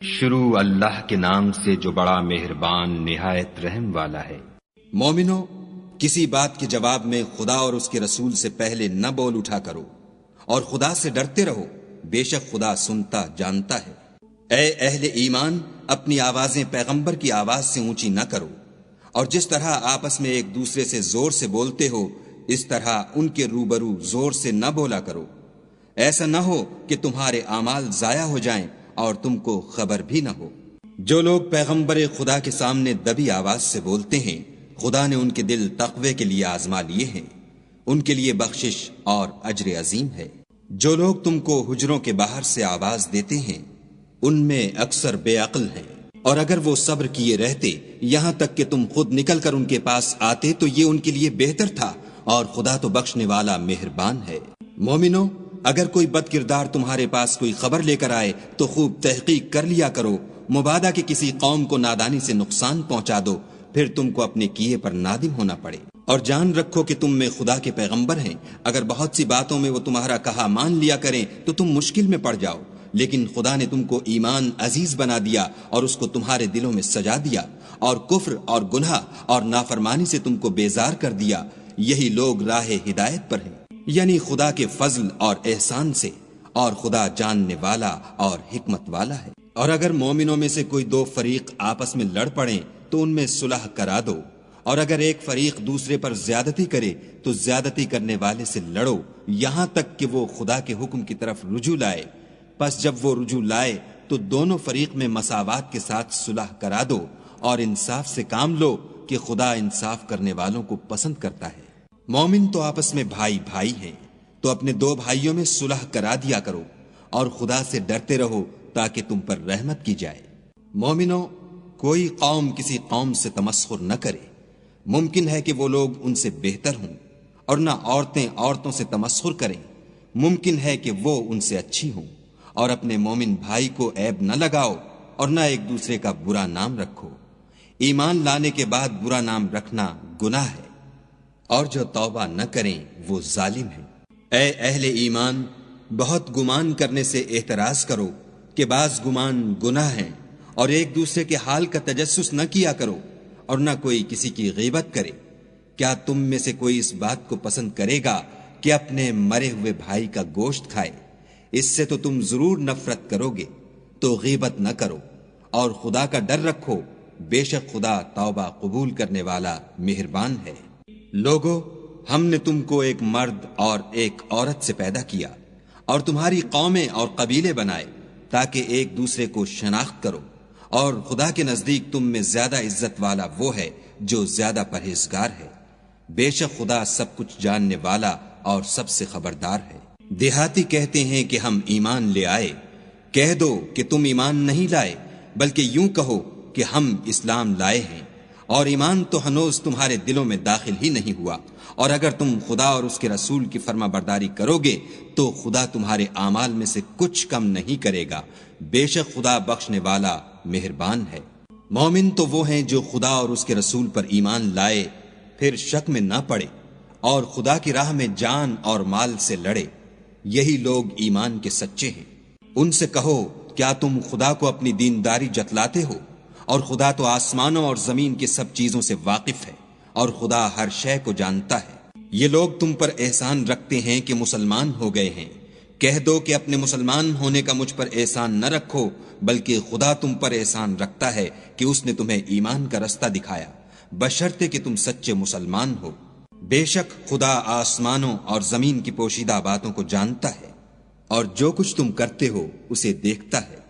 شروع اللہ کے نام سے جو بڑا مہربان نہایت رحم والا ہے۔ مومنو، کسی بات کے جواب میں خدا اور اس کے رسول سے پہلے نہ بول اٹھا کرو، اور خدا سے ڈرتے رہو، بے شک خدا سنتا جانتا ہے۔ اے اہل ایمان، اپنی آوازیں پیغمبر کی آواز سے اونچی نہ کرو، اور جس طرح آپس میں ایک دوسرے سے زور سے بولتے ہو اس طرح ان کے روبرو زور سے نہ بولا کرو، ایسا نہ ہو کہ تمہارے اعمال ضائع ہو جائیں اور تم کو خبر بھی نہ ہو۔ جو لوگ پیغمبر خدا کے سامنے دبی آواز سے بولتے ہیں، خدا نے ان کے دل تقوی کے لیے آزما لیے ہیں، ان کے لیے بخشش اور اجر عظیم ہے۔ جو لوگ تم کو حجروں کے باہر سے آواز دیتے ہیں ان میں اکثر بے عقل ہیں، اور اگر وہ صبر کیے رہتے یہاں تک کہ تم خود نکل کر ان کے پاس آتے تو یہ ان کے لیے بہتر تھا، اور خدا تو بخشنے والا مہربان ہے۔ مومنو، اگر کوئی بد کردار تمہارے پاس کوئی خبر لے کر آئے تو خوب تحقیق کر لیا کرو، مبادا کہ کسی قوم کو نادانی سے نقصان پہنچا دو، پھر تم کو اپنے کیے پر نادم ہونا پڑے۔ اور جان رکھو کہ تم میں خدا کے پیغمبر ہیں، اگر بہت سی باتوں میں وہ تمہارا کہا مان لیا کریں تو تم مشکل میں پڑ جاؤ، لیکن خدا نے تم کو ایمان عزیز بنا دیا اور اس کو تمہارے دلوں میں سجا دیا، اور کفر اور گناہ اور نافرمانی سے تم کو بیزار کر دیا۔ یہی لوگ راہ ہدایت پر ہیں، یعنی خدا کے فضل اور احسان سے، اور خدا جاننے والا اور حکمت والا ہے۔ اور اگر مومنوں میں سے کوئی دو فریق آپس میں لڑ پڑیں تو ان میں صلح کرا دو، اور اگر ایک فریق دوسرے پر زیادتی کرے تو زیادتی کرنے والے سے لڑو، یہاں تک کہ وہ خدا کے حکم کی طرف رجوع لائے۔ پس جب وہ رجوع لائے تو دونوں فریق میں مساوات کے ساتھ صلح کرا دو، اور انصاف سے کام لو کہ خدا انصاف کرنے والوں کو پسند کرتا ہے۔ مومن تو آپس میں بھائی بھائی ہیں، تو اپنے دو بھائیوں میں صلح کرا دیا کرو، اور خدا سے ڈرتے رہو تاکہ تم پر رحمت کی جائے۔ مومنو، کوئی قوم کسی قوم سے تمسخر نہ کرے، ممکن ہے کہ وہ لوگ ان سے بہتر ہوں، اور نہ عورتیں عورتوں سے تمسخر کریں، ممکن ہے کہ وہ ان سے اچھی ہوں۔ اور اپنے مومن بھائی کو عیب نہ لگاؤ، اور نہ ایک دوسرے کا برا نام رکھو۔ ایمان لانے کے بعد برا نام رکھنا گناہ ہے، اور جو توبہ نہ کریں وہ ظالم ہیں۔ اے اہل ایمان، بہت گمان کرنے سے احتراز کرو کہ بعض گمان گناہ ہیں، اور ایک دوسرے کے حال کا تجسس نہ کیا کرو، اور نہ کوئی کسی کی غیبت کرے۔ کیا تم میں سے کوئی اس بات کو پسند کرے گا کہ اپنے مرے ہوئے بھائی کا گوشت کھائے؟ اس سے تو تم ضرور نفرت کرو گے، تو غیبت نہ کرو، اور خدا کا ڈر رکھو، بے شک خدا توبہ قبول کرنے والا مہربان ہے۔ لوگو، ہم نے تم کو ایک مرد اور ایک عورت سے پیدا کیا، اور تمہاری قومیں اور قبیلے بنائے تاکہ ایک دوسرے کو شناخت کرو، اور خدا کے نزدیک تم میں زیادہ عزت والا وہ ہے جو زیادہ پرہیزگار ہے۔ بے شک خدا سب کچھ جاننے والا اور سب سے خبردار ہے۔ دیہاتی کہتے ہیں کہ ہم ایمان لے آئے، کہہ دو کہ تم ایمان نہیں لائے، بلکہ یوں کہو کہ ہم اسلام لائے ہیں، اور ایمان تو ہنوز تمہارے دلوں میں داخل ہی نہیں ہوا۔ اور اگر تم خدا اور اس کے رسول کی فرما برداری کرو گے تو خدا تمہارے اعمال میں سے کچھ کم نہیں کرے گا، بے شک خدا بخشنے والا مہربان ہے۔ مومن تو وہ ہیں جو خدا اور اس کے رسول پر ایمان لائے، پھر شک میں نہ پڑے، اور خدا کی راہ میں جان اور مال سے لڑے، یہی لوگ ایمان کے سچے ہیں۔ ان سے کہو، کیا تم خدا کو اپنی دینداری جتلاتے ہو؟ اور خدا تو آسمانوں اور زمین کی سب چیزوں سے واقف ہے، اور خدا ہر شے کو جانتا ہے۔ یہ لوگ تم پر احسان رکھتے ہیں کہ مسلمان ہو گئے ہیں، کہہ دو کہ اپنے مسلمان ہونے کا مجھ پر احسان نہ رکھو، بلکہ خدا تم پر احسان رکھتا ہے کہ اس نے تمہیں ایمان کا رستہ دکھایا، بشرطے کہ تم سچے مسلمان ہو۔ بے شک خدا آسمانوں اور زمین کی پوشیدہ باتوں کو جانتا ہے، اور جو کچھ تم کرتے ہو اسے دیکھتا ہے۔